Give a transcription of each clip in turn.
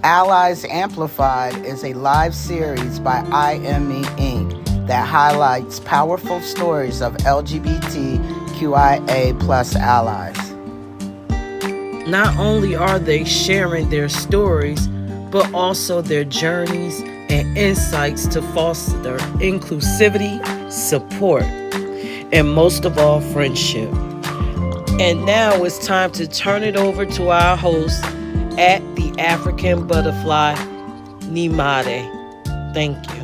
Allies Amplified is a live series by IME Inc. that highlights powerful stories of LGBTQIA plus allies. Not only are they sharing their stories, but also their journeys and insights to foster inclusivity, support, and most of all, friendship. And now it's time to turn it over to our host at the African Butterfly, Nyemade. Thank you.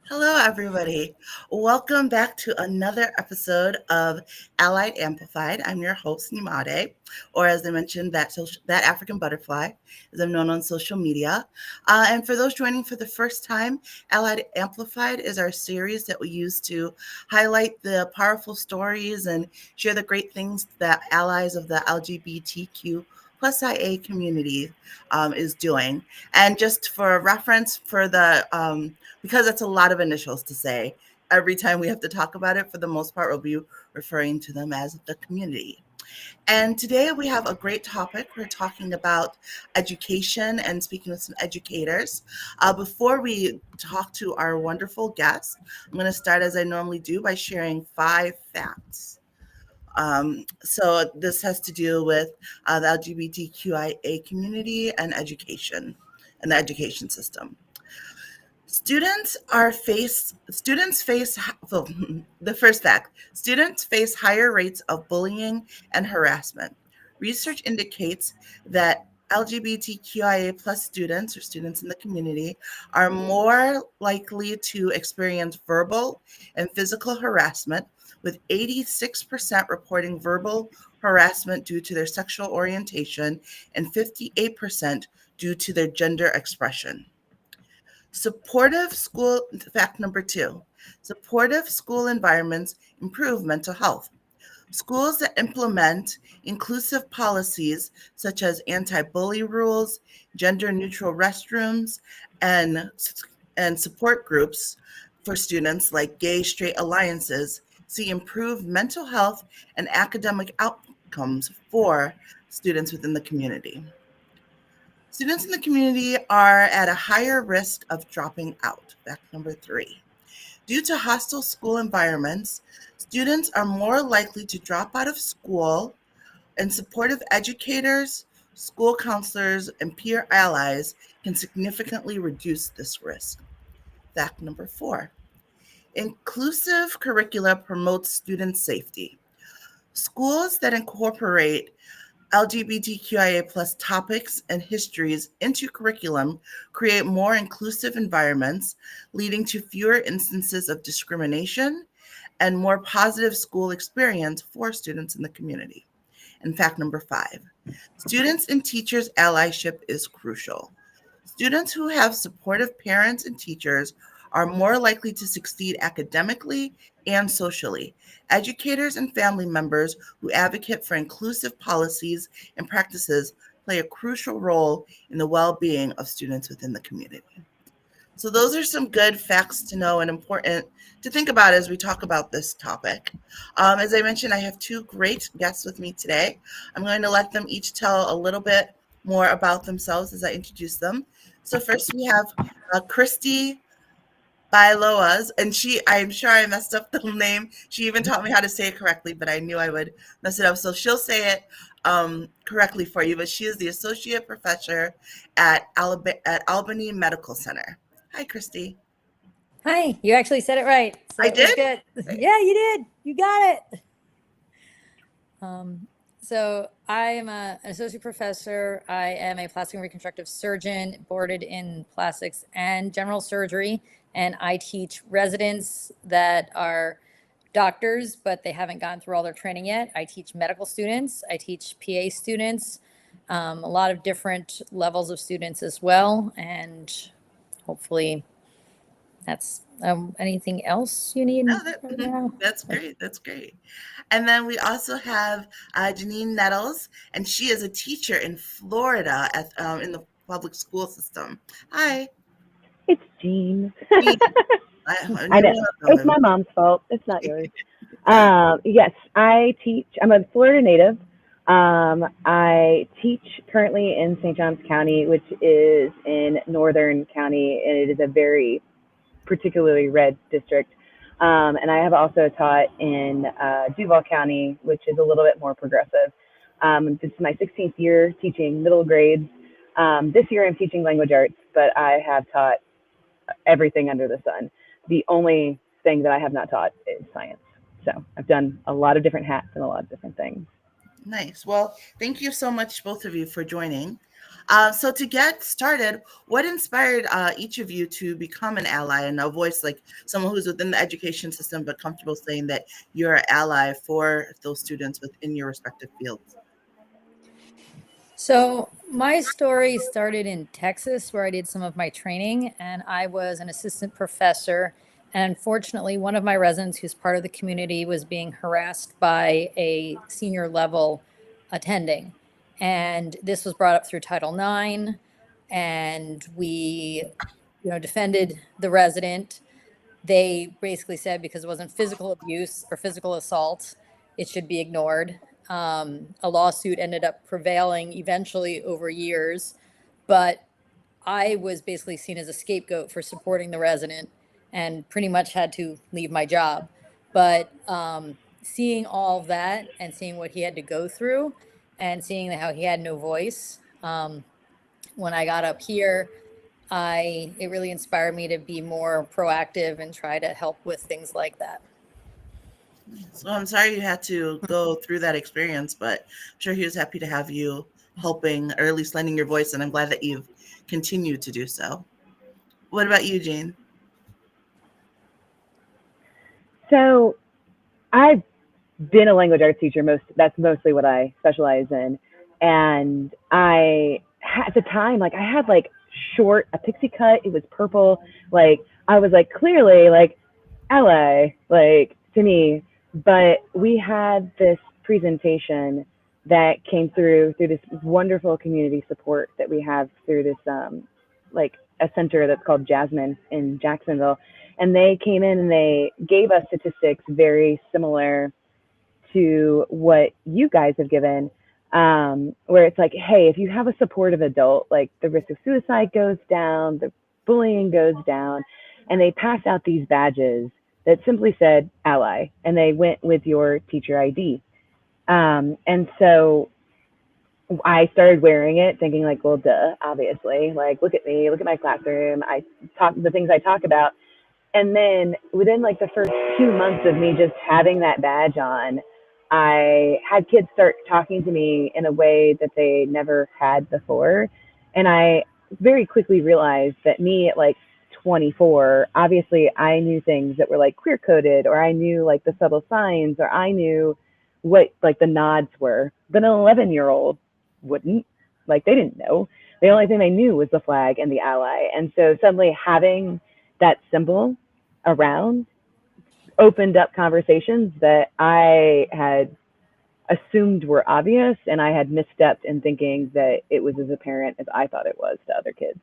Hello, everybody. Welcome back to another episode of Allied Amplified. I'm your host, Nyemade, or as I mentioned, that African Butterfly, as I'm known on social media. And for those joining for the first time, Allied Amplified is our series that we use to highlight the powerful stories and share the great things that allies of the LGBTQ plus IA community is doing. And just for reference, for the because that's a lot of initials to say, every time we have to talk about it, for the most part, we'll be referring to them as the community. And today we have a great topic. We're talking about education and speaking with some educators. Before we talk to our wonderful guests, I'm going to start as I normally do by sharing 5 facts. So this has to do with the LGBTQIA community and education and the education system. Students face well, the first fact, students face higher rates of bullying and harassment. Research indicates that LGBTQIA plus students or students in the community are more likely to experience verbal and physical harassment, with 86% reporting verbal harassment due to their sexual orientation and 58% due to their gender expression. Supportive school, fact number 2, supportive school environments improve mental health. Schools that implement inclusive policies such as anti-bully rules, gender-neutral restrooms, and support groups for students like gay, straight alliances see improved mental health and academic outcomes for students within the community. Students in the community are at a higher risk of dropping out. Fact number 3. Due to hostile school environments, students are more likely to drop out of school, and supportive educators, school counselors, and peer allies can significantly reduce this risk. Fact number 4. Inclusive curricula promotes student safety. Schools that incorporate LGBTQIA plus topics and histories into curriculum create more inclusive environments, leading to fewer instances of discrimination and more positive school experience for students in the community. And fact number 5, students and teachers' allyship is crucial. Students who have supportive parents and teachers are more likely to succeed academically and socially. Educators and family members who advocate for inclusive policies and practices play a crucial role in the well-being of students within the community. So those are some good facts to know and important to think about as we talk about this topic. As I mentioned, I have 2 great guests with me today. I'm going to let them each tell a little bit more about themselves as I introduce them. So first we have Christy Bailoas, and I'm sure I messed up the name. She even taught me how to say it correctly, but I knew I would mess it up. So she'll say it correctly for you, but she is the associate professor at Albany Medical Center. Hi, Christy. Hi, you actually said it right. So I did? Good. Yeah, you did. You got it. So I am an associate professor. I am a plastic and reconstructive surgeon, boarded in plastics and general surgery. And I teach residents that are doctors, but they haven't gone through all their training yet. I teach medical students. I teach PA students, a lot of different levels of students as well. And hopefully that's anything else you need? No, that's great. That's great. And then we also have Janine Nettles, and she is a teacher in Florida in the public school system. Hi. It's Jean. I know. It's my mom's fault. It's not yours. Yes, I teach. I'm a Florida native. I teach currently in St. Johns County, which is in northern county, and it is a very particularly red district. And I have also taught in Duval County, which is a little bit more progressive. This is my 16th year teaching middle grades. This year I'm teaching language arts, but I have taught everything under the sun. The only thing that I have not taught is science. So I've done a lot of different hats and a lot of different things. Nice. Well, thank you so much, both of you, for joining. So to get started, what inspired each of you to become an ally and a voice, like someone who's within the education system but comfortable saying that you're an ally for those students within your respective fields? So, my story started in Texas, where I did some of my training, and I was an assistant professor. And unfortunately, one of my residents who's part of the community was being harassed by a senior level attending. And this was brought up through Title IX, and we, defended the resident. They basically said because it wasn't physical abuse or physical assault, it should be ignored. A lawsuit ended up prevailing eventually over years, but I was basically seen as a scapegoat for supporting the resident and pretty much had to leave my job. But seeing all of that and seeing what he had to go through and seeing how he had no voice, when I got up here, it really inspired me to be more proactive and try to help with things like that. So I'm sorry you had to go through that experience, but I'm sure he was happy to have you helping or at least lending your voice, and I'm glad that you've continued to do so. What about you, Jane? So I've been a language arts teacher. That's mostly what I specialize in. And at the time, I had a pixie cut. It was purple. I was clearly LA, to me. But we had this presentation that came through this wonderful community support that we have through this a center that's called Jasmine in Jacksonville. And they came in and they gave us statistics very similar to what you guys have given, where it's hey, if you have a supportive adult, the risk of suicide goes down, the bullying goes down. And they passed out these badges that simply said ally, and they went with your teacher ID. And so I started wearing it thinking well, duh, obviously, look at me, look at my classroom. I talk the things I talk about. And then within the first 2 months of me just having that badge on, I had kids start talking to me in a way that they never had before. And I very quickly realized that me at 24, obviously I knew things that were queer coded, or I knew the subtle signs, or I knew what the nods were, but an 11-year-old wouldn't. They didn't know. The only thing they knew was the flag and the ally. And so suddenly having that symbol around opened up conversations that I had assumed were obvious, and I had misstepped in thinking that it was as apparent as I thought it was to other kids.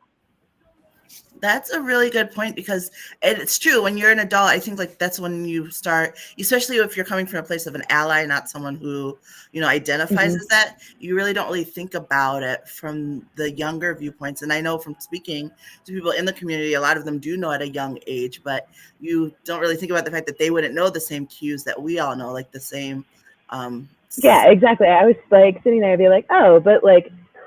That's a really good point, because it's true. When you're an adult, I think that's when you start, especially if you're coming from a place of an ally, not someone who, identifies as that, you really don't really think about it from the younger viewpoints. And I know from speaking to people in the community, a lot of them do know at a young age, but you don't really think about the fact that they wouldn't know the same cues that we all know, the same. Yeah, exactly. I was sitting there and be oh, but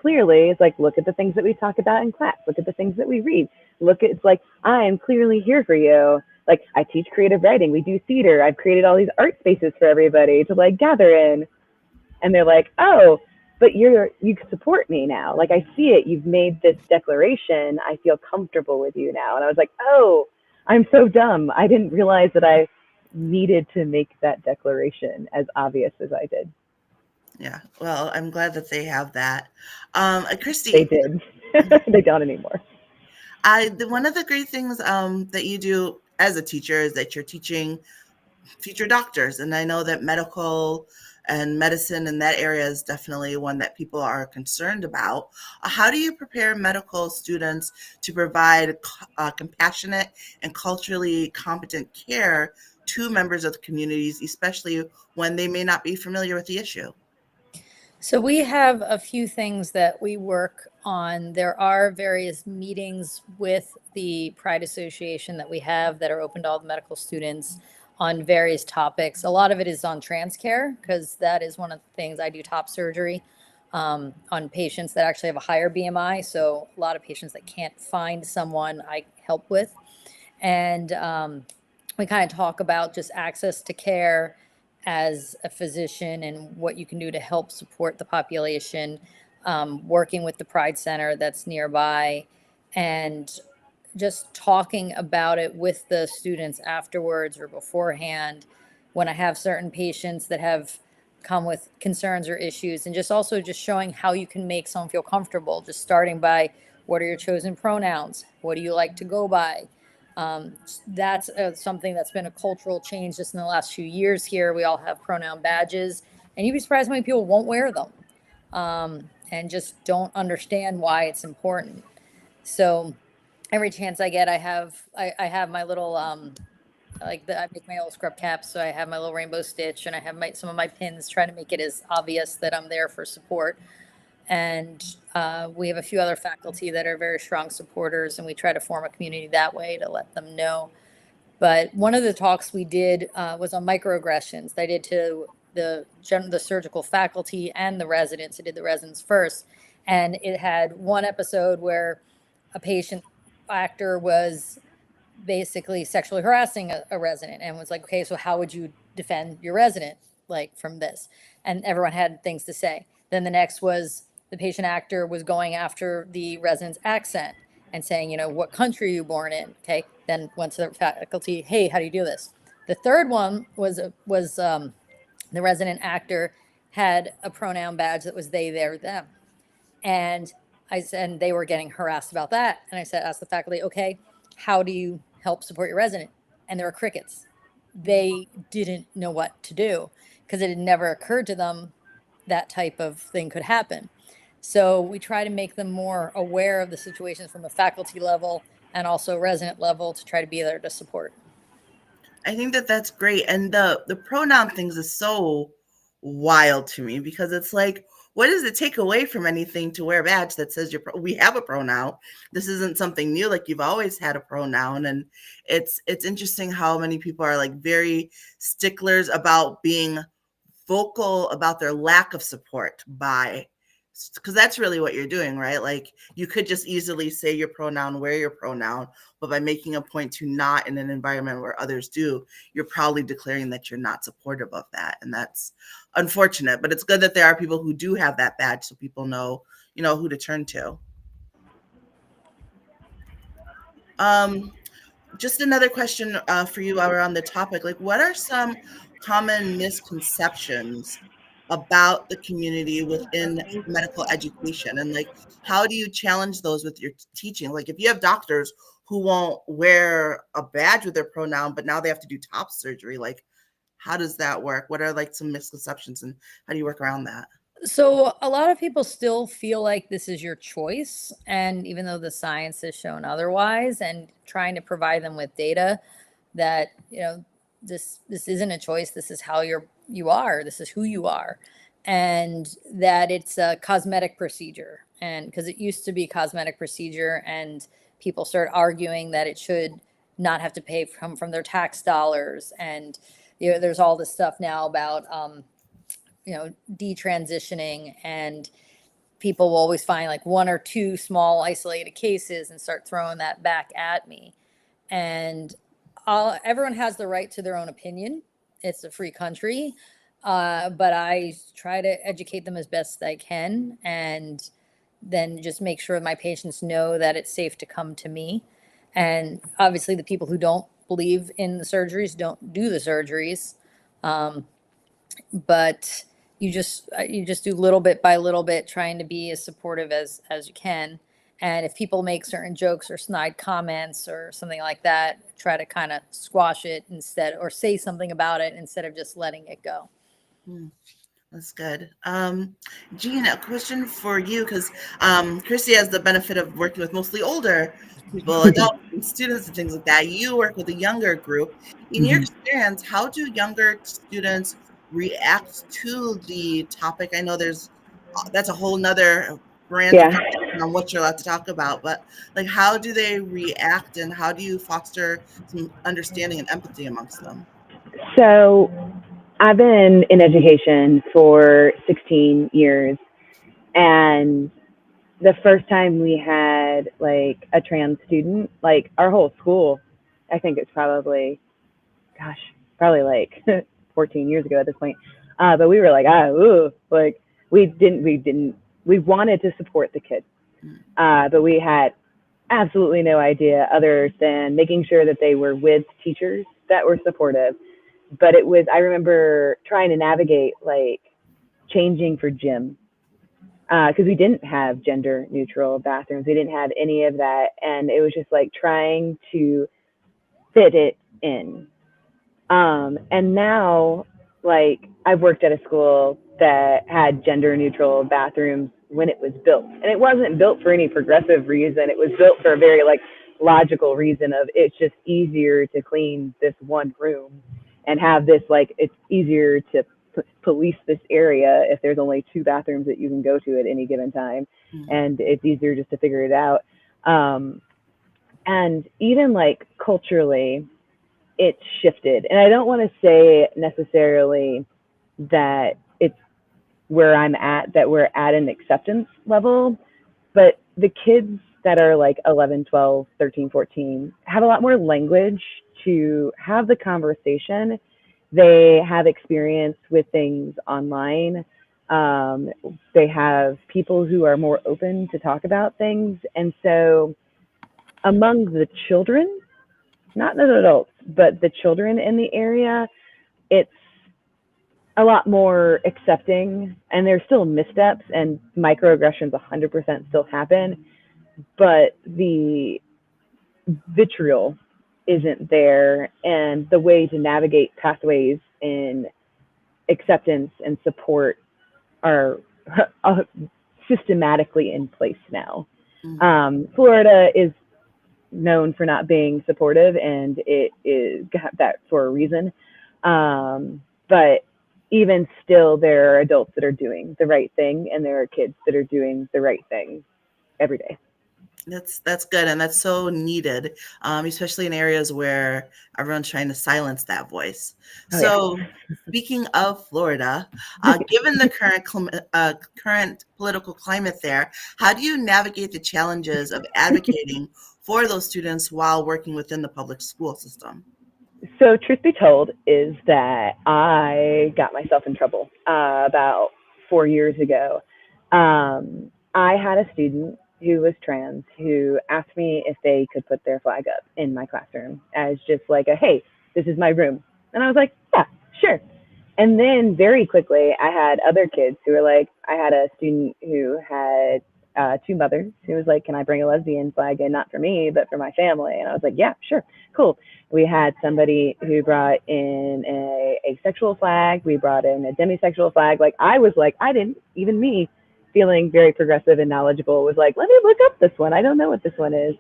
clearly it's look at the things that we talk about in class, look at the things that we read, it's I am clearly here for you. I teach creative writing, we do theater, I've created all these art spaces for everybody to gather in. And they're oh, but you support me now, I see it, you've made this declaration, I feel comfortable with you now. And I was oh, I'm so dumb, I didn't realize that I needed to make that declaration as obvious as I did. Yeah, well, I'm glad that they have that. Christy. They did. They don't anymore. One of the great things that you do as a teacher is that you're teaching future doctors. And I know that medical and medicine in that area is definitely one that people are concerned about. How do you prepare medical students to provide compassionate and culturally competent care to members of the communities, especially when they may not be familiar with the issue? So we have a few things that we work on. There are various meetings with the Pride Association that we have that are open to all the medical students on various topics. A lot of it is on trans care because that is one of the things I do top surgery on patients that actually have a higher BMI. So a lot of patients that can't find someone I help with. And we kind of talk about just access to care as a physician and what you can do to help support the population, working with the Pride Center that's nearby, and just talking about it with the students afterwards or beforehand when I have certain patients that have come with concerns or issues, and just also just showing how you can make someone feel comfortable, just starting by what are your chosen pronouns? What do you like to go by? That's something that's been a cultural change just in the last few years here. We all have pronoun badges, and you'd be surprised how many people won't wear them and just don't understand why it's important. So every chance I get, I have my little I make my little scrub caps, so I have my little rainbow stitch, and I have some of my pins, trying to make it as obvious that I'm there for support. And we have a few other faculty that are very strong supporters, and we try to form a community that way to let them know. But one of the talks we did was on microaggressions. I did to the surgical faculty and the residents. I did the residents first, and it had one episode where a patient actor was basically sexually harassing a resident, and was like, okay, so how would you defend your resident like from this? And everyone had things to say. Then the next was the patient actor was going after the resident's accent and saying, what country are you born in? Okay. Then went to the faculty, hey, how do you do this? The third one was the resident actor had a pronoun badge that was they, their, them. And I said, and they were getting harassed about that. And I said, ask the faculty, okay, how do you help support your resident? And there were crickets. They didn't know what to do because it had never occurred to them that type of thing could happen. So we try to make them more aware of the situations from a faculty level and also resident level to try to be there to support. I think that that's great. And the pronoun things is so wild to me because it's like, what does it take away from anything to wear a badge that says we have a pronoun? This isn't something new. Like, you've always had a pronoun. And it's interesting how many people are like very sticklers about being vocal about their lack of support because that's really what you're doing, right? Like, you could just easily say your pronoun, wear your pronoun, but by making a point to not in an environment where others do, you're probably declaring that you're not supportive of that. And that's unfortunate, but it's good that there are people who do have that badge so people know, who to turn to. Just another question for you while we're on the topic. Like, what are some common misconceptions about the community within medical education? And like, how do you challenge those with your teaching? Like, if you have doctors who won't wear a badge with their pronoun, but now they have to do top surgery, like, how does that work? What are like some misconceptions and how do you work around that? So a lot of people still feel like this is your choice. And even though the science has shown otherwise, and trying to provide them with data that, this isn't a choice. This is how you are. This is who you are. And that it's a cosmetic procedure. And because it used to be cosmetic procedure, and people start arguing that it should not have to pay from their tax dollars. And, there's all this stuff now about, detransitioning, and people will always find like one or two small isolated cases and start throwing that back at me. And everyone has the right to their own opinion. It's a free country. But I try to educate them as best I can, and then just make sure my patients know that it's safe to come to me. And obviously the people who don't believe in the surgeries don't do the surgeries. But you just do little bit by little bit, trying to be as supportive as you can. And if people make certain jokes or snide comments or something like that, try to kind of squash it instead, or say something about it instead of just letting it go. That's good. Jean, a question for you, because Christy has the benefit of working with mostly older people, adults and students and things like that. You work with a younger group. In your experience, how do younger students react to the topic? I know there's that's a whole nother branch of Yeah. discussion on what you're allowed to talk about. But like, how do they react, and how do you foster some understanding and empathy amongst them? So I've been in education for 16 years, and the first time we had like a trans student, like our whole school, I think it's probably, gosh, probably like 14 years ago at this point. But we were like, ooh, like we wanted to support the kids, Mm. but we had absolutely no idea other than making sure that they were with teachers that were supportive. But I remember trying to navigate like changing for gym because we didn't have gender neutral bathrooms. We didn't have any of that. And it was just like trying to fit it in. And now, like, I've worked at a school that had gender neutral bathrooms when it was built. And it wasn't built for any progressive reason. It was built for a very, like, logical reason of it's just easier to clean this one room and have this, like, it's easier to police this area if there's only two bathrooms that you can go to at any given time. Mm. And it's easier just to figure it out. And even, like, culturally, it's shifted. And I don't want to say necessarily that it's where I'm at, that we're at an acceptance level, but the kids that are like 11, 12, 13, 14 have a lot more language to have the conversation. They have experience with things online. They have people who are more open to talk about things. And so among the children, not the adults, but the children in the area, it's a lot more accepting. And there's still missteps and microaggressions 100% still happen, but the vitriol isn't there. And the way to navigate pathways in acceptance and support are systematically in place now. Mm. Florida is known for not being supportive, and it is that for a reason. But even still, there are adults that are doing the right thing, and there are kids that are doing the right thing every day. That's good, and that's so needed, especially in areas where everyone's trying to silence that voice. Oh yeah. So, speaking of Florida, given the current political climate there, how do you navigate the challenges of advocating for those students while working within the public school system? So, truth be told, is that I got myself in trouble about 4 years ago. I had a student who was trans who asked me if they could put their flag up in my classroom as just like a, hey, this is my room. And I was like, yeah, sure. And then very quickly, I had other kids who were like, I had a student who had two mothers who was like, can I bring a lesbian flag in, not for me, but for my family? And I was like, yeah, sure, cool. We had somebody who brought in a asexual flag. We brought in a demisexual flag. Like, I was like, I didn't, even me, feeling very progressive and knowledgeable, was like, let me look up this one. I don't know what this one is.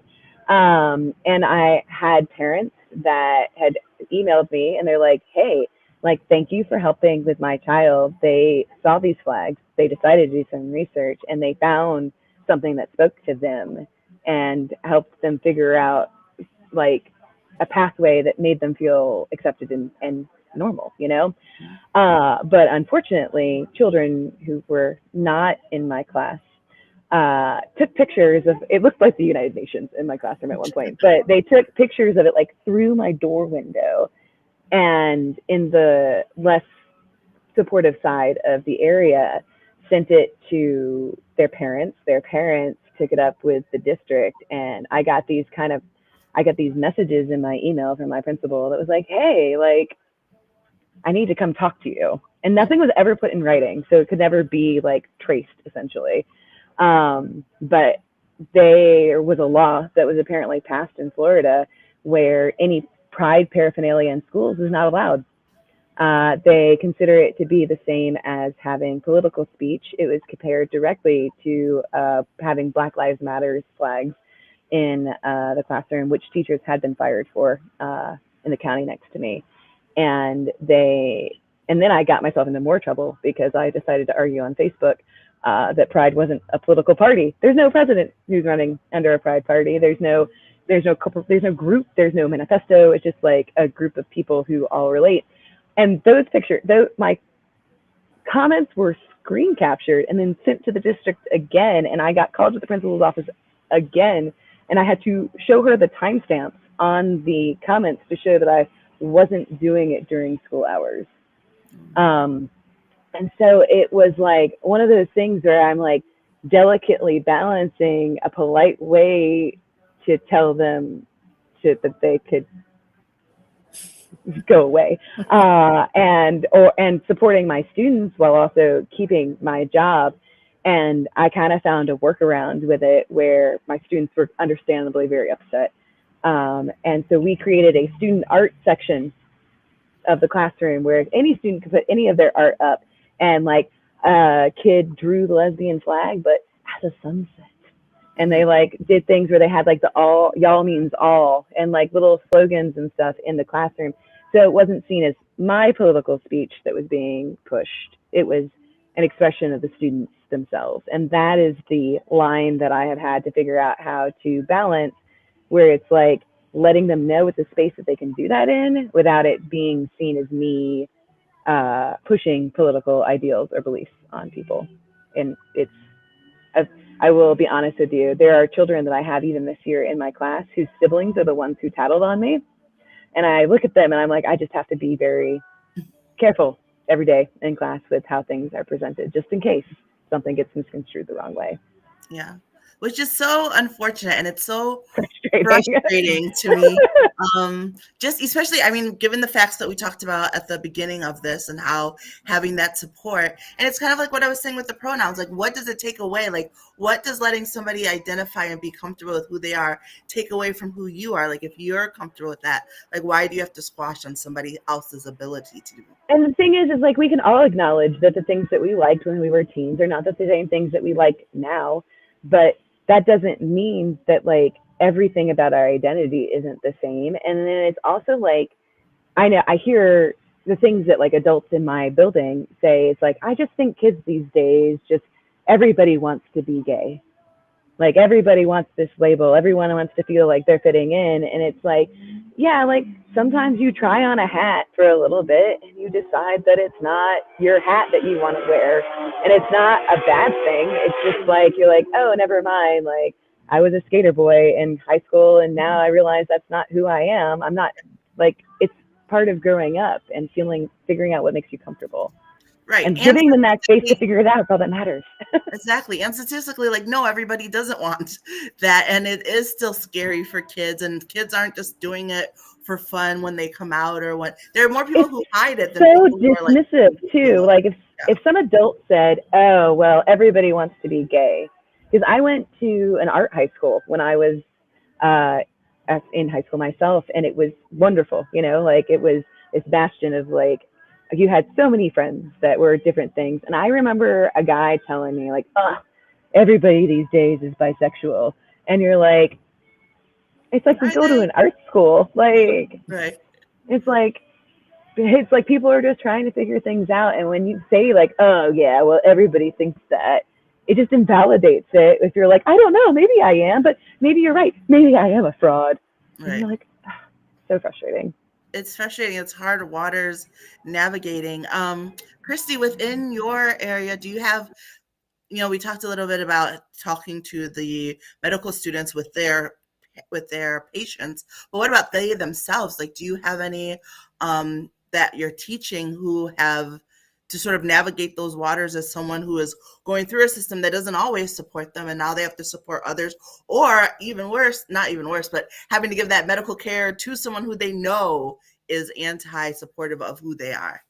And I had parents that had emailed me and they're like, hey, like, thank you for helping with my child. They saw these flags, they decided to do some research, and they found something that spoke to them and helped them figure out like a pathway that made them feel accepted and normal, you know? But unfortunately, children who were not in my class took pictures of, it looked like the United Nations in my classroom at one point, but they took pictures of it like through my door window. And in the less supportive side of the area, sent it to their parents. Their parents took it up with the district, and I got these messages in my email from my principal that was like, hey, like, I need to come talk to you. And nothing was ever put in writing, so it could never be like traced, essentially. But there was a law that was apparently passed in Florida where any pride paraphernalia in schools is not allowed. They consider it to be the same as having political speech. It was compared directly to having Black Lives Matter flags in the classroom, which teachers had been fired for in the county next to me. And then I got myself into more trouble because I decided to argue on Facebook that Pride wasn't a political party. There's no president who's running under a Pride party. There's no group, there's no manifesto. It's just like a group of people who all relate. And those pictures, my comments were screen captured and then sent to the district again. And I got called to the principal's office again, and I had to show her the timestamps on the comments to show that I wasn't doing it during school hours. And so it was like one of those things where I'm like delicately balancing a polite way to tell them that they could go away, and supporting my students while also keeping my job. And I kind of found a workaround with it where my students were understandably very upset. And so we created a student art section of the classroom where any student could put any of their art up. And like a kid drew the lesbian flag, but as a sunset. And they like did things where they had like the all, y'all means all, and like little slogans and stuff in the classroom. So it wasn't seen as my political speech that was being pushed. It was an expression of the students themselves. And that is the line that I have had to figure out how to balance, where it's like letting them know it's a space that they can do that in without it being seen as me pushing political ideals or beliefs on people. And it's, I will be honest with you, there are children that I have even this year in my class whose siblings are the ones who tattled on me. And I look at them and I'm like, I just have to be very careful every day in class with how things are presented, just in case something gets misconstrued the wrong way. Yeah, which is so unfortunate, and it's so Frustrating. frustrating to me. Just especially, I mean, given the facts that we talked about at the beginning of this and how having that support, and it's kind of like what I was saying with the pronouns, like what does it take away? Like what does letting somebody identify and be comfortable with who they are take away from who you are? Like if you're comfortable with that, like why do you have to squash on somebody else's ability to do it? And the thing is like we can all acknowledge that the things that we liked when we were teens are not the same things that we like now, but that doesn't mean that like everything about our identity isn't the same. And then it's also like, I hear the things that like adults in my building say. It's like, I just think kids these days, just everybody wants to be gay. Like everybody wants this label. Everyone wants to feel like they're fitting in. And it's like, yeah, like sometimes you try on a hat for a little bit and you decide that it's not your hat that you want to wear. And it's not a bad thing. It's just like, you're like, oh, never mind. Like I was a skater boy in high school and now I realize that's not who I am. I'm not like, it's part of growing up and figuring out what makes you comfortable. Right. And giving them that space to figure it out is all that matters. Exactly. And statistically, like, no, everybody doesn't want that. And it is still scary for kids. And kids aren't just doing it for fun when they come out or when there are more people who hide it than so people who are like, dismissive too. Like if some adult said, oh, well, everybody wants to be gay. Because I went to an art high school when I was in high school myself. And it was wonderful. You know, like it was this bastion of like, you had so many friends that were different things. And I remember a guy telling me like, oh, everybody these days is bisexual. And you're like, it's like we go to an art school. Like, right. It's like people are just trying to figure things out. And when you say like, oh yeah, well, everybody thinks that, it just invalidates it. If you're like, I don't know, maybe I am, but maybe you're right. Maybe I am a fraud. Right. And you're like, oh, so frustrating. It's frustrating. It's hard waters navigating. Christy, within your area, do you have, we talked a little bit about talking to the medical students with their patients, but what about they themselves? Like, do you have any that you're teaching who have to sort of navigate those waters as someone who is going through a system that doesn't always support them and now they have to support others, or even worse, not even worse, but having to give that medical care to someone who they know is anti-supportive of who they are?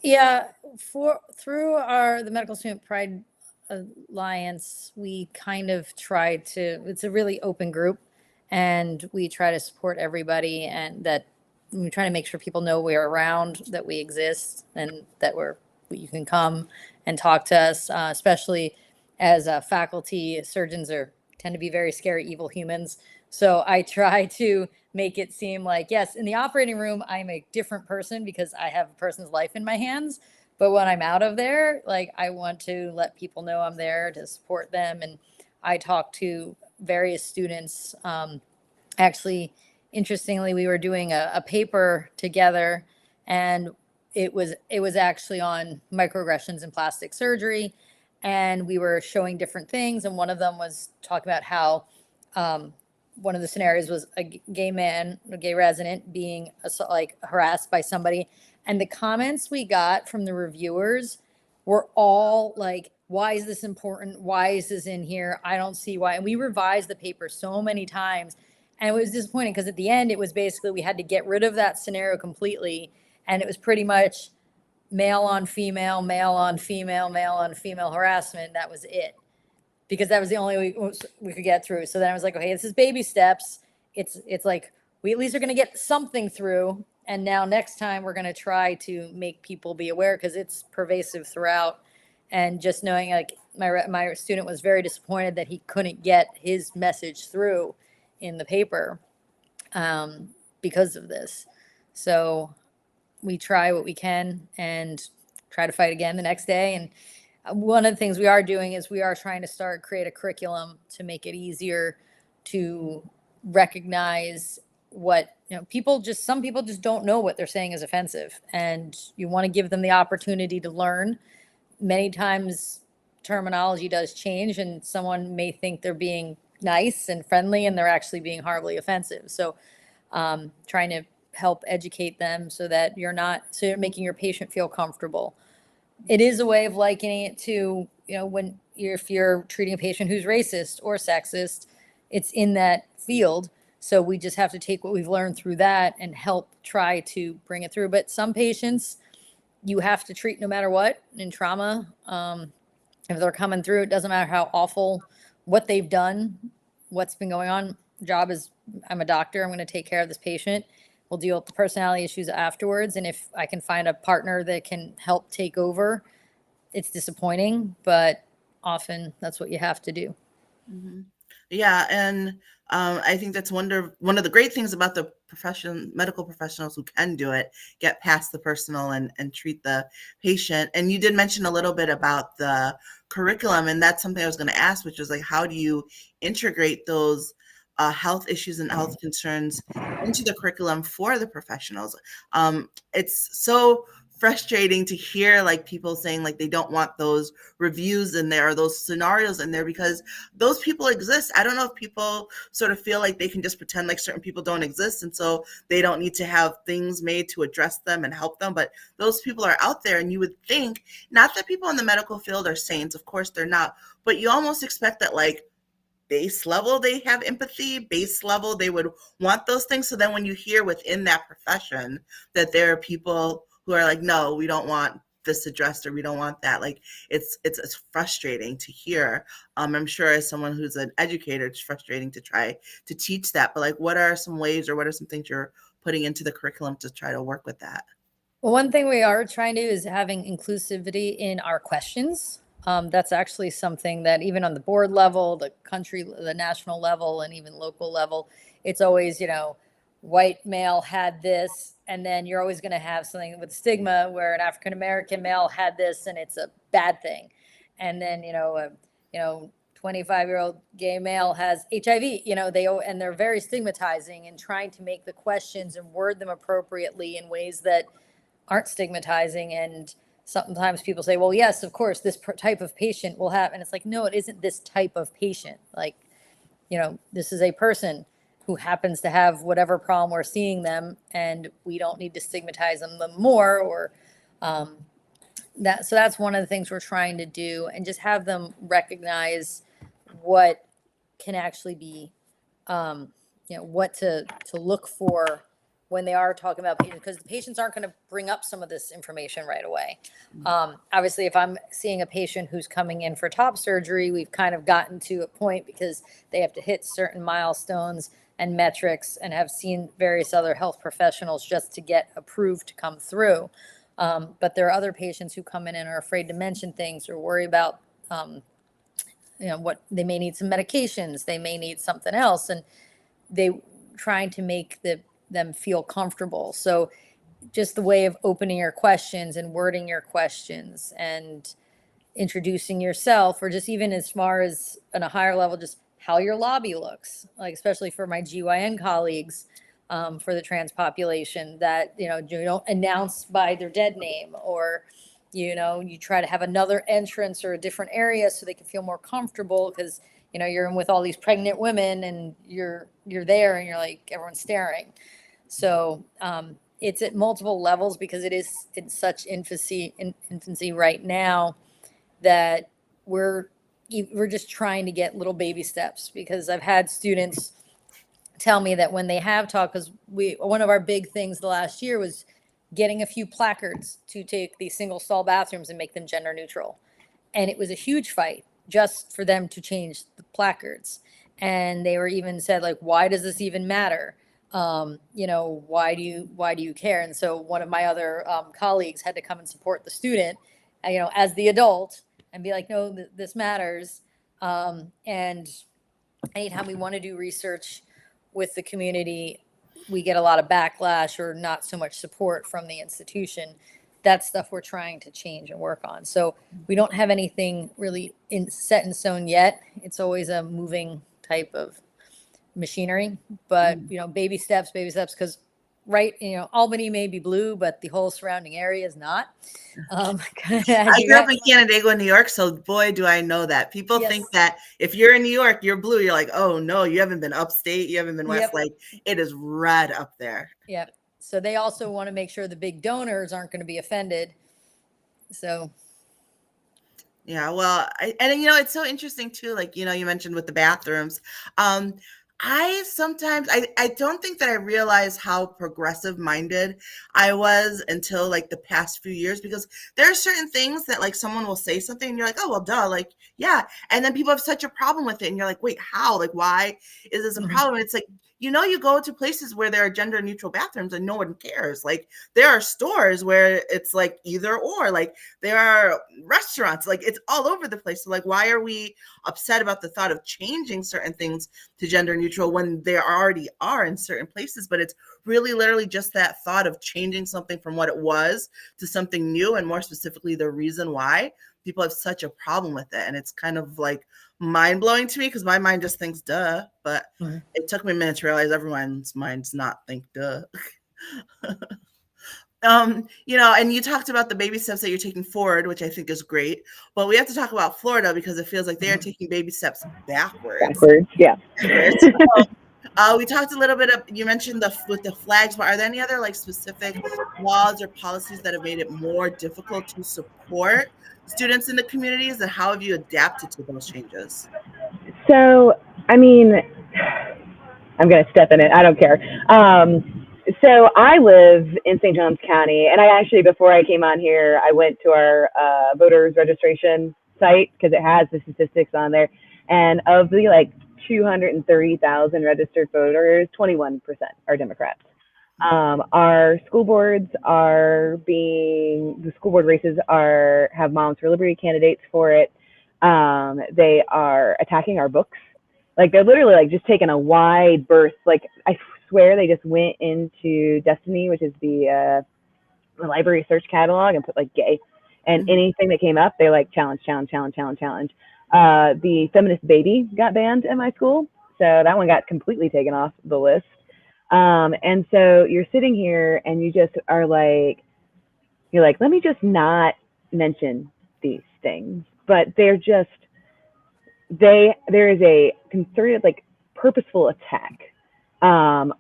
Yeah, through the Medical Student Pride Alliance, we kind of try to, it's a really open group and we try to support everybody, and that we try to make sure people know we're around, that we exist, and that you can come and talk to us, especially as faculty. Surgeons tend to be very scary, evil humans. So I try to make it seem like, yes, in the operating room, I'm a different person because I have a person's life in my hands. But when I'm out of there, like I want to let people know I'm there to support them. And I talk to various students. Actually, interestingly, we were doing a paper together, and it was actually on microaggressions in plastic surgery, and we were showing different things. And one of them was talking about how one of the scenarios was a gay man, a gay resident being like harassed by somebody, and the comments we got from the reviewers were all like, why is this important? Why is this in here? I don't see why. And we revised the paper so many times, and it was disappointing because at the end it was basically we had to get rid of that scenario completely, and it was pretty much male on female, male on female, male on female harassment. That was it, because that was the only way we could get through. So then I was like, okay, this is baby steps. It's like we at least are going to get something through. And now next time we're going to try to make people be aware, because it's pervasive throughout. And just knowing, like my student was very disappointed that he couldn't get his message through in the paper because of this. So we try what we can and try to fight again the next day. And one of the things we are doing is we are trying to create a curriculum to make it easier to recognize what, some people just don't know what they're saying is offensive, and you want to give them the opportunity to learn. Many times terminology does change, and someone may think they're being nice and friendly and they're actually being horribly offensive. So trying to help educate them so that you're making your patient feel comfortable. It is a way of likening it to, if you're treating a patient who's racist or sexist, it's in that field. So we just have to take what we've learned through that and help try to bring it through. But some patients you have to treat no matter what in trauma. If they're coming through, it doesn't matter how awful, what they've done, what's been going on. Job is, I'm a doctor, I'm going to take care of this patient. We'll deal with the personality issues afterwards. And if I can find a partner that can help take over, it's disappointing, but often that's what you have to do. Mm-hmm. Yeah. And I think that's one of the great things about the medical professionals who can do it, get past the personal and treat the patient. And you did mention a little bit about the curriculum, and that's something I was going to ask, which is like, how do you integrate those health issues and health concerns into the curriculum for the professionals? It's so frustrating to hear like people saying like they don't want those reviews in there or those scenarios in there, because those people exist. I don't know if people sort of feel like they can just pretend like certain people don't exist, and so they don't need to have things made to address them and help them. But those people are out there, and you would think, not that people in the medical field are saints, of course they're not, but you almost expect that like base level they have empathy, base level they would want those things. So then when you hear within that profession that there are people who are like, no, we don't want this addressed, or we don't want that, like it's frustrating to hear. I'm sure as someone who's an educator, it's frustrating to try to teach that. But like, what are some ways or what are some things you're putting into the curriculum to try to work with that? Well, one thing we are trying to do is having inclusivity in our questions. That's actually something that even on the board level, the national level, and even local level, it's always, white male had this, and then you're always going to have something with stigma where an African-American male had this and it's a bad thing. And then, 25-year-old gay male has HIV, and they're very stigmatizing, and trying to make the questions and word them appropriately in ways that aren't stigmatizing. And sometimes people say, well, yes, of course, this type of patient will have, and it's like, no, it isn't this type of patient. Like, this is a person who happens to have whatever problem we're seeing them, and we don't need to stigmatize them more, or that. So that's one of the things we're trying to do, and just have them recognize what can actually be, what to look for when they are talking about patients, because the patients aren't going to bring up some of this information right away. Obviously, if I'm seeing a patient who's coming in for top surgery, we've kind of gotten to a point because they have to hit certain milestones and metrics, and have seen various other health professionals just to get approved to come through. But there are other patients who come in and are afraid to mention things, or worry about, what they may need, some medications, they may need something else, and they trying to make them feel comfortable. So just the way of opening your questions and wording your questions and introducing yourself, or just even as far as on a higher level, just how your lobby looks, like especially for my GYN colleagues, for the trans population, that, you don't announce by their dead name, or, you try to have another entrance or a different area so they can feel more comfortable, because, you're in with all these pregnant women and you're there and you're like, everyone's staring. So, it's at multiple levels because it is in such infancy right now, that we're just trying to get little baby steps, because I've had students tell me that when they have talked, because one of our big things the last year was getting a few placards to take these single stall bathrooms and make them gender neutral. And it was a huge fight just for them to change the placards. And they were even said, like, why does this even matter? Why do you care? And so one of my other colleagues had to come and support the student, as the adult, and be like, no, this matters. And anytime we want to do research with the community, we get a lot of backlash or not so much support from the institution. That's stuff we're trying to change and work on. So we don't have anything really set in stone yet. It's always a moving type of machinery, but baby steps, because Albany may be blue, but the whole surrounding area is not. I grew up in Canandaigua, New York, so boy, do I know that. People think that if you're in New York, you're blue. You're like, oh no, you haven't been upstate, you haven't been west. Like, it is red up there. Yep. So they also want to make sure the big donors aren't going to be offended. So. Yeah, well, it's so interesting too. Like, you mentioned with the bathrooms. I don't think that I realized how progressive minded I was until like the past few years, because there are certain things that like someone will say something and you're like, oh, well, duh, like, yeah. And then people have such a problem with it. And you're like, wait, how? Like, why is this a problem? It's like, you go to places where there are gender neutral bathrooms and no one cares. Like, there are stores where it's like either or, like there are restaurants, like it's all over the place. So like, why are we upset about the thought of changing certain things to gender neutral when there already are in certain places? But it's really literally just that thought of changing something from what it was to something new, and more specifically, the reason why people have such a problem with it. And it's kind of like mind-blowing to me, because my mind just thinks duh, but it took me a minute to realize everyone's minds not think duh. And you talked about the baby steps that you're taking forward, which I think is great. But we have to talk about Florida, because it feels like they are taking baby steps backwards. Yeah. We talked a little bit you mentioned with the flags, but are there any other like specific laws or policies that have made it more difficult to support students in the communities, and how have you adapted to those changes? So, I mean, I'm going to step in it. I don't care. So I live in St. Johns County, and I actually, before I came on here, I went to our voters registration site, because it has the statistics on there. And of the like 230,000 registered voters, 21% are Democrats. Our school boards the school board races have Moms for Liberty candidates for it. They are attacking our books. Like, they're literally like just taking a wide berth. Like, I swear they just went into Destiny, which is the library search catalog, and put like gay, and anything that came up, they're like challenge. The feminist baby got banned at my school, so that one got completely taken off the list. And so you're sitting here and you just are like, let me just not mention these things. But there is a concerted, like, purposeful attack on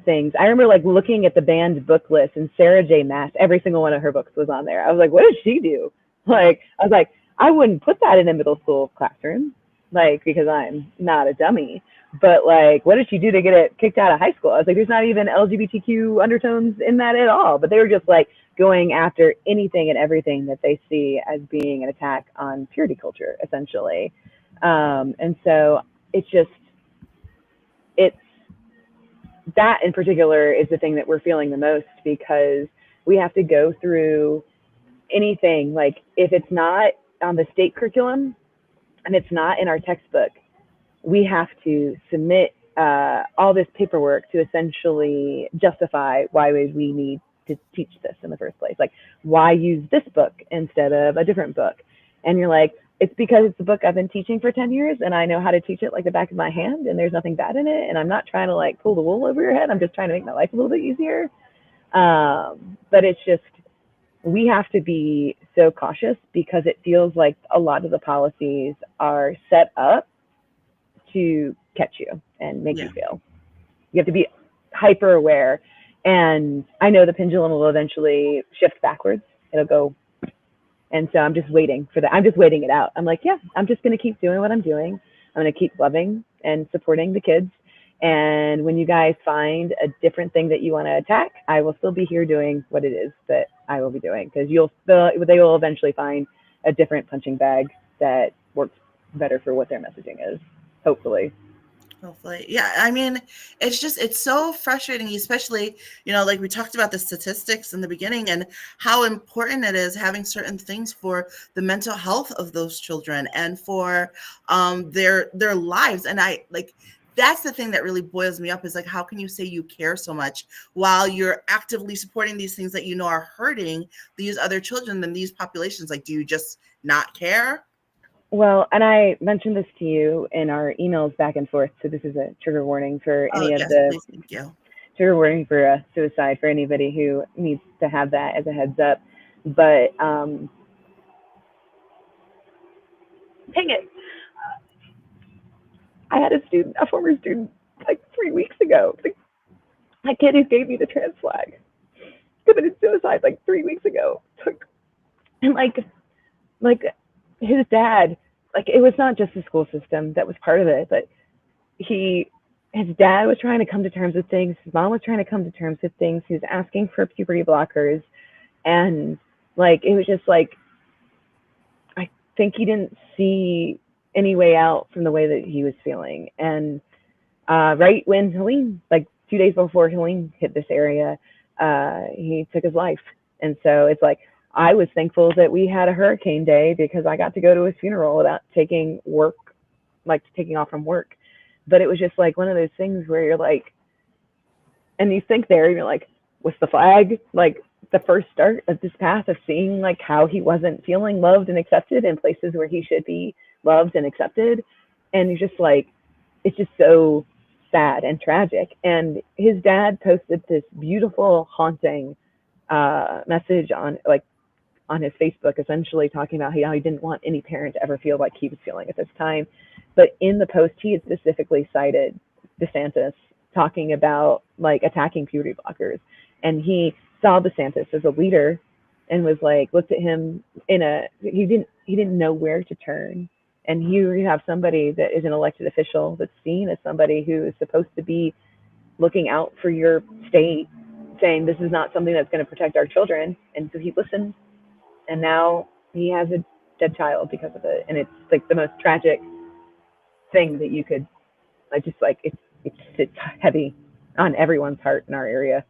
things. I remember like looking at the banned book list, and Sarah J. Maas, every single one of her books was on there. I was like, what did she do? Like, I was like, I wouldn't put that in a middle school classroom, like, because I'm not a dummy. But like, what did she do to get it kicked out of high school? I was like, there's not even LGBTQ undertones in that at all. But they were just like going after anything and everything that they see as being an attack on purity culture, essentially. And so it's that in particular is the thing that we're feeling the most, because we have to go through anything, like, if it's not on the state curriculum and it's not in our textbook, we have to submit all this paperwork to essentially justify why we need to teach this in the first place? Like, why use this book instead of a different book? And you're like, it's because it's a book I've been teaching for 10 years and I know how to teach it like the back of my hand, and there's nothing bad in it. And I'm not trying to like pull the wool over your head. I'm just trying to make my life a little bit easier. But it's just, we have to be so cautious because it feels like a lot of the policies are set up to catch you and make you fail. You have to be hyper aware. And I know the pendulum will eventually shift backwards. It'll go. And so I'm just waiting for that. I'm just waiting it out. I'm like, yeah, I'm just going to keep doing what I'm doing. I'm going to keep loving and supporting the kids. And when you guys find a different thing that you want to attack, I will still be here doing what it is that I will be doing, because they will eventually find a different punching bag that works better for what their messaging is, hopefully. Hopefully. Yeah. I mean, it's so frustrating, especially, like we talked about the statistics in the beginning and how important it is having certain things for the mental health of those children and for their lives. And that's the thing that really boils me up, is like, how can you say you care so much while you're actively supporting these things that are hurting these other children and these populations? Like, do you just not care? Well, and I mentioned this to you in our emails back and forth, so this is a trigger warning for Please, thank you. Trigger warning for suicide for anybody who needs to have that as a heads up. But dang it, I had a former student, like 3 weeks ago. That kid who gave me the trans flag committed suicide like 3 weeks ago. And like his dad, like, it was not just the school system that was part of it, but his dad was trying to come to terms with things. His mom was trying to come to terms with things. He was asking for puberty blockers. And like, it was just like, I think he didn't see any way out from the way that he was feeling. And right when Helene, like 2 days before Helene hit this area, he took his life. And so it's like, I was thankful that we had a hurricane day because I got to go to his funeral without taking off from work. But it was just like one of those things where you're like, and you think there, and you're like, was the flag like the first start of this path of seeing like how he wasn't feeling loved and accepted in places where he should be loved and accepted? And you're just like, it's just so sad and tragic. And his dad posted this beautiful, haunting message on his Facebook, essentially talking about how he didn't want any parent to ever feel like he was feeling at this time. But in the post, he had specifically cited DeSantis talking about like attacking puberty blockers. And he saw DeSantis as a leader and was like, looked at him he didn't know where to turn. And here you have somebody that is an elected official that's seen as somebody who is supposed to be looking out for your state, saying this is not something that's going to protect our children. And so he listened. And now he has a dead child because of it. And it's like the most tragic thing that you could, it's heavy on everyone's heart in our area.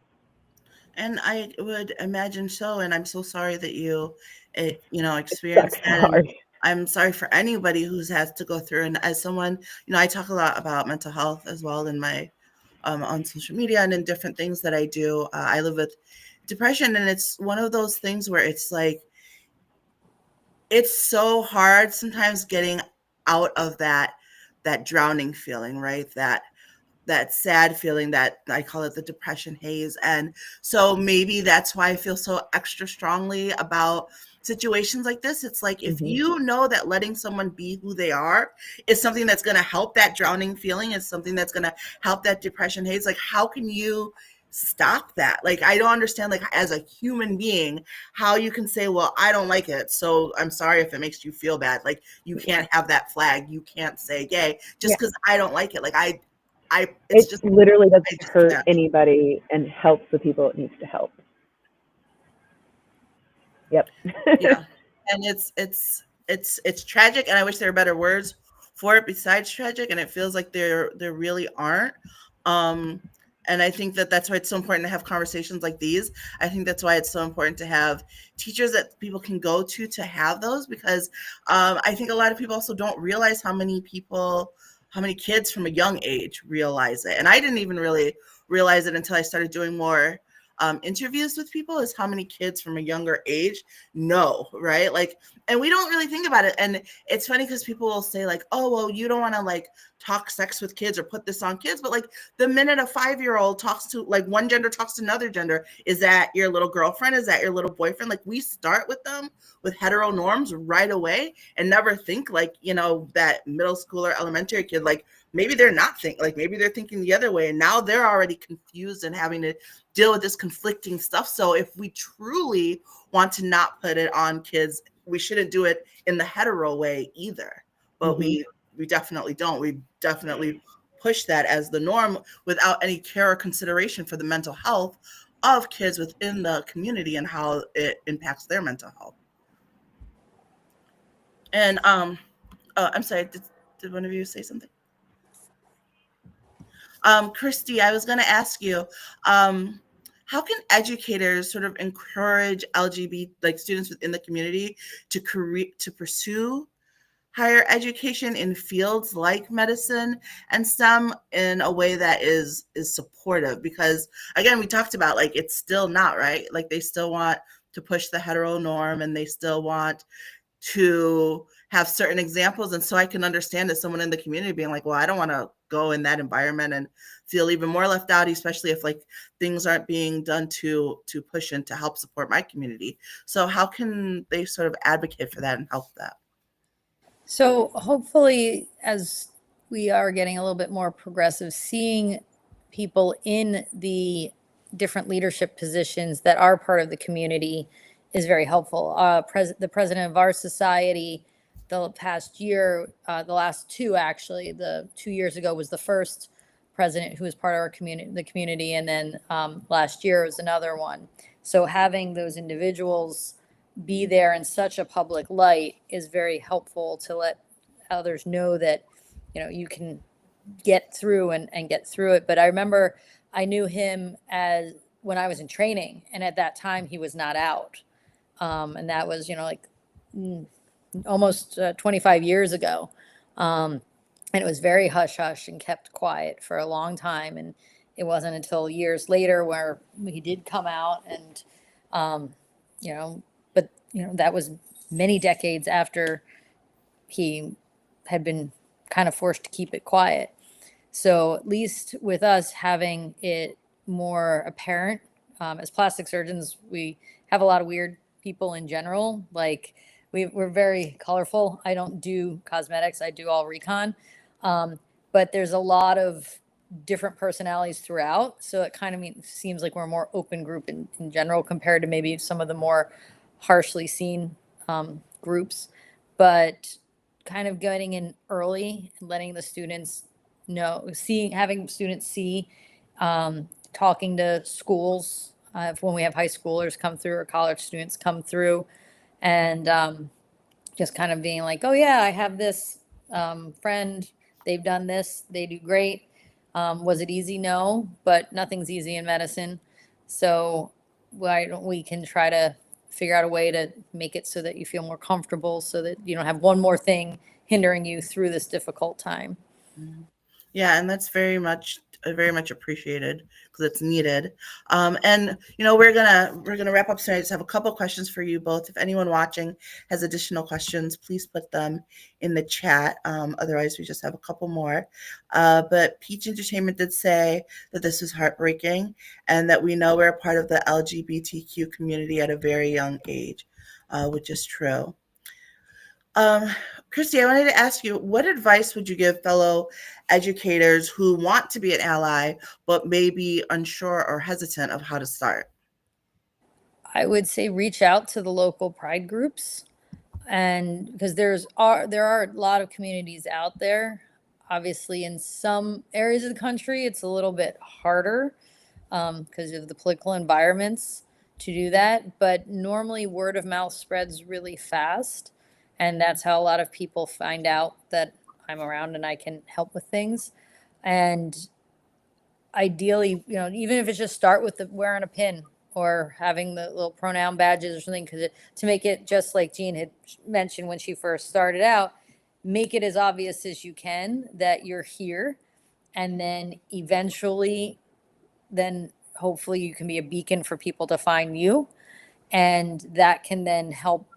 And I would imagine so. And I'm so sorry that you experienced that. And I'm sorry for anybody who has to go through. And as someone, I talk a lot about mental health as well in my, on social media and in different things that I do. I live with depression, and it's one of those things where it's like, it's so hard sometimes getting out of that drowning feeling, right? That sad feeling, that I call it the depression haze. And so maybe that's why I feel so extra strongly about situations like this. It's like, if you know that letting someone be who they are is something that's going to help that drowning feeling, is something that's going to help that depression haze, like, how can you stop that? Like, I don't understand, like, as a human being, how you can say, well, I don't like it, so I'm sorry if it makes you feel bad. Like, you can't have that flag. You can't say gay just because I don't like it. Like, it just literally doesn't hurt anybody and helps the people it needs to help. Yep. Yeah. And it's tragic, and I wish there were better words for it besides tragic, and it feels like there really aren't. And I think that's why it's so important to have conversations like these. I think that's why it's so important to have teachers that people can go to have those, because I think a lot of people also don't realize how many kids from a young age realize it. And I didn't even really realize it until I started doing more interviews with people is how many kids from a younger age know, right? Like, and we don't really think about it. And it's funny because people will say like, oh, well, you don't want to like talk sex with kids or put this on kids. But like the minute a 5-year-old talks to like one gender talks to another gender, is that your little girlfriend? Is that your little boyfriend? Like we start with them with hetero norms right away and never think like, you know, that middle school or elementary kid, like maybe they're not like maybe they're thinking the other way. And now they're already confused and having to deal with this conflicting stuff. So if we truly want to not put it on kids, we shouldn't do it in the hetero way either. But we definitely don't. We definitely push that as the norm without any care or consideration for the mental health of kids within the community and how it impacts their mental health. And I'm sorry, did one of you say something? Christy, I was going to ask you, how can educators sort of encourage LGBT like students within the community to pursue higher education in fields like medicine and STEM in a way that is supportive? Because again, we talked about like it's still not right. Like they still want to push the hetero norm and they still want to have certain examples. And so I can understand that someone in the community being like, well, I don't want to go in that environment and feel even more left out, especially if like things aren't being done to push and to help support my community. So how can they sort of advocate for that and help that? So hopefully, as we are getting a little bit more progressive, seeing people in the different leadership positions that are part of the community is very helpful. The president of our society, the past year, the last two actually, the 2 years ago was the first president who was part of our community, and then last year was another one. So having those individuals be there in such a public light is very helpful to let others know that, you know, you can get through and get through it. But I remember I knew him as when I was in training, and at that time he was not out. And that was, you know, like almost 25 years ago. And it was very hush hush and kept quiet for a long time. And it wasn't until years later where he did come out and, you know, but, you know, that was many decades after he had been kind of forced to keep it quiet. So at least with us having it more apparent, as plastic surgeons, we have a lot of weird people in general. Like we're very colorful. I don't do cosmetics. I do all recon. But there's a lot of different personalities throughout. So it kind of seems like we're a more open group in general compared to maybe some of the more harshly seen groups. But kind of getting in early and letting the students know, having students see, talking to schools when we have high schoolers come through or college students come through, and just kind of being like, oh yeah, I have this friend, they've done this, they do great. Was it easy? No, but nothing's easy in medicine. So why don't we can try to figure out a way to make it so that you feel more comfortable, so that you don't have one more thing hindering you through this difficult time. Yeah, and that's very much appreciated because it's needed. And you know, we're gonna wrap up soon. I just have a couple questions for you both. If anyone watching has additional questions, please put them in the chat. Otherwise, we just have a couple more. But Peach Entertainment did say that this was heartbreaking, and that we know we're a part of the LGBTQ community at a very young age, which is true. Christy, I wanted to ask you, what advice would you give fellow educators who want to be an ally, but may be unsure or hesitant of how to start? I would say reach out to the local pride groups, and because there are a lot of communities out there. Obviously, in some areas of the country, it's a little bit harder because of the political environments to do that. But normally, word of mouth spreads really fast. And that's how a lot of people find out that I'm around and I can help with things. And ideally, you know, even if it's just start with wearing a pin or having the little pronoun badges or something, because to make it just like Jean had mentioned when she first started out, make it as obvious as you can that you're here. And then eventually, then hopefully you can be a beacon for people to find you. And that can then help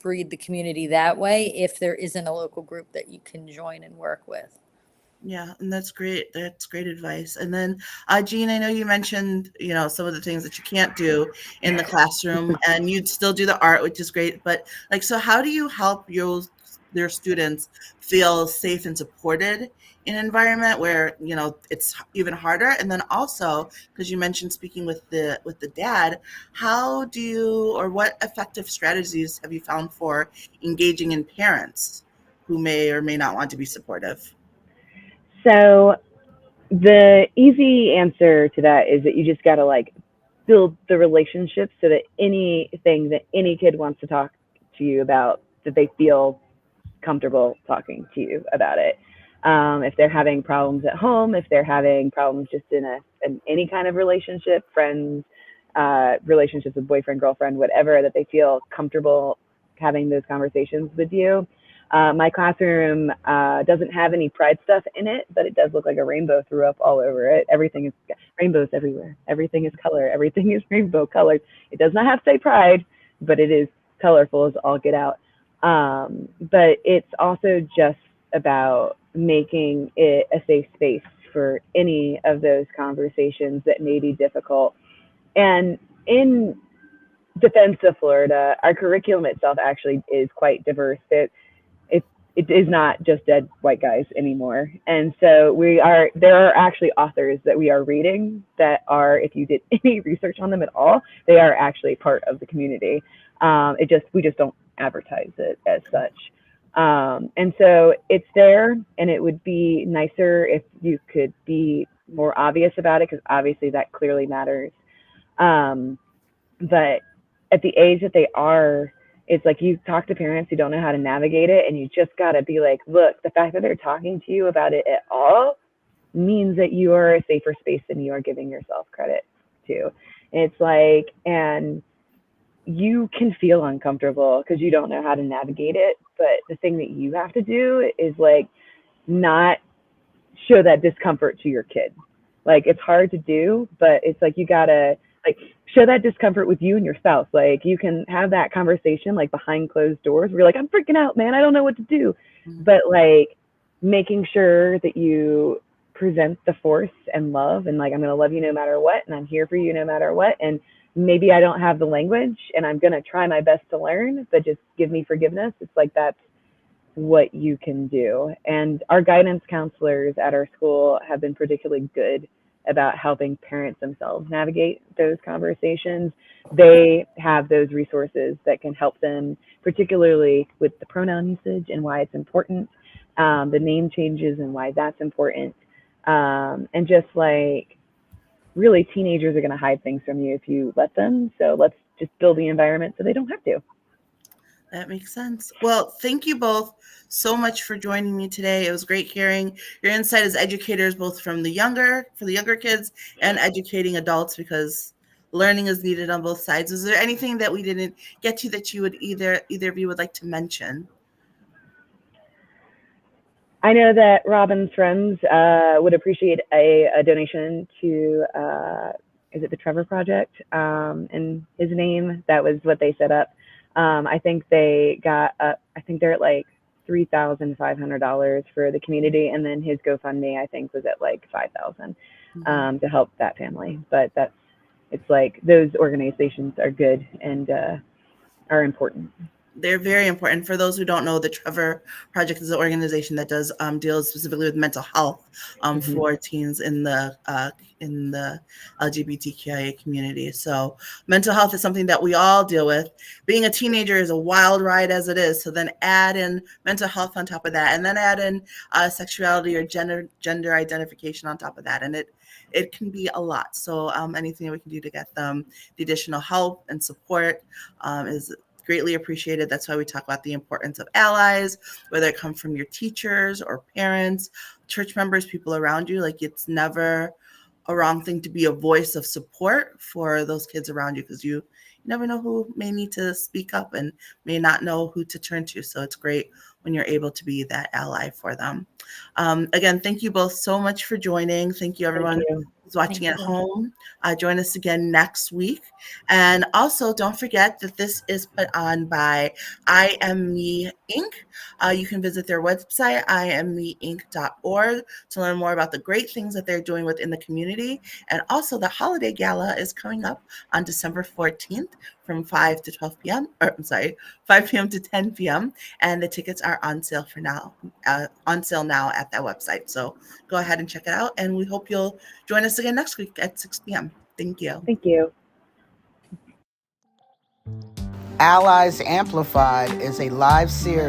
breed the community that way if there isn't a local group that you can join and work with. Yeah, and that's great. That's great advice. And then, Jean, I know you mentioned, some of the things that you can't do in the classroom, and you'd still do the art, which is great. But so how do you help your students feel safe and supported in an environment where it's even harder? And then also, because you mentioned speaking with the dad, how do you, or what effective strategies have you found for engaging in parents who may or may not want to be supportive? So the easy answer to that is that you just got to like build the relationship so that anything that any kid wants to talk to you about, that they feel comfortable talking to you about it. If they're having problems at home, if they're having problems just in any kind of relationship, friends, relationships with boyfriend, girlfriend, whatever, that they feel comfortable having those conversations with you. My classroom doesn't have any pride stuff in it, but it does look like a rainbow threw up all over it. Everything is rainbows everywhere. Everything is color. Everything is rainbow colored. It does not have to say pride, but it is colorful as all get out. But it's also just about making it a safe space for any of those conversations that may be difficult. And in defense of Florida, our curriculum itself actually is quite diverse. It is not just dead white guys anymore. And so there are actually authors that we are reading that are, if you did any research on them at all, they are actually part of the community. We just don't advertise it as such. And so it's there, and it would be nicer if you could be more obvious about it, because obviously that clearly matters. But at the age that they are, it's like you talk to parents who don't know how to navigate it, and you just got to be like, look, the fact that they're talking to you about it at all means that you are a safer space than you are giving yourself credit to. It's like, and you can feel uncomfortable because you don't know how to navigate it. But the thing that you have to do is like not show that discomfort to your kid. Like, it's hard to do, but it's like you gotta like show that discomfort with you and your spouse. Like, you can have that conversation like behind closed doors where you're like, I'm freaking out, man, I don't know what to do. Mhm. But like making sure that you present the force and love, and like, I'm gonna love you no matter what, and I'm here for you no matter what. And maybe I don't have the language, and I'm gonna try my best to learn, but just give me forgiveness. It's like that's what you can do. And our guidance counselors at our school have been particularly good about helping parents themselves navigate those conversations. They have those resources that can help them, particularly with the pronoun usage and why it's important, the name changes and why that's important. And just like, really, teenagers are going to hide things from you if you let them. So let's just build the environment so they don't have to. That makes sense. Well, thank you both so much for joining me today. It was great hearing your insight as educators, both for the younger kids and educating adults, because learning is needed on both sides. Is there anything that we didn't get to that you would either of you would like to mention? I know that Robin's friends would appreciate a donation to, is it the Trevor Project? In his name, that was what they set up. I think they got I think they're at like $3,500 for the community, and then his GoFundMe, I think, was at like 5,000 to help that family. But it's like those organizations are good and are important. They're very important. For those who don't know, the Trevor Project is an organization that does deals specifically with mental health Mm-hmm. for teens in the LGBTQIA community. So mental health is something that we all deal with. Being a teenager is a wild ride as it is. So then add in mental health on top of that, and then add in sexuality or gender identification on top of that, and it can be a lot. So anything that we can do to get them the additional help and support is greatly appreciated. That's why we talk about the importance of allies, whether it come from your teachers or parents, church members, people around you. Like, it's never a wrong thing to be a voice of support for those kids around you, because you never know who may need to speak up and may not know who to turn to. So it's great when you're able to be that ally for them. Again, thank you both so much for joining. Thank you, everyone. Thank you. who's watching Thank at you. home. Join us again next week. And also, don't forget that this is put on by I Am Me Inc. You can visit their website, iammeinc.org, to learn more about the great things that they're doing within the community. And also, the holiday gala is coming up on December 14th from 5 to 12 p.m. Or I'm sorry, 5 p.m. to 10 p.m. And the tickets are on sale for now, on sale now at that website. So go ahead and check it out. And we hope you'll join us again next week at 6 p.m. Thank you. Thank you. Allies Amplified is a live series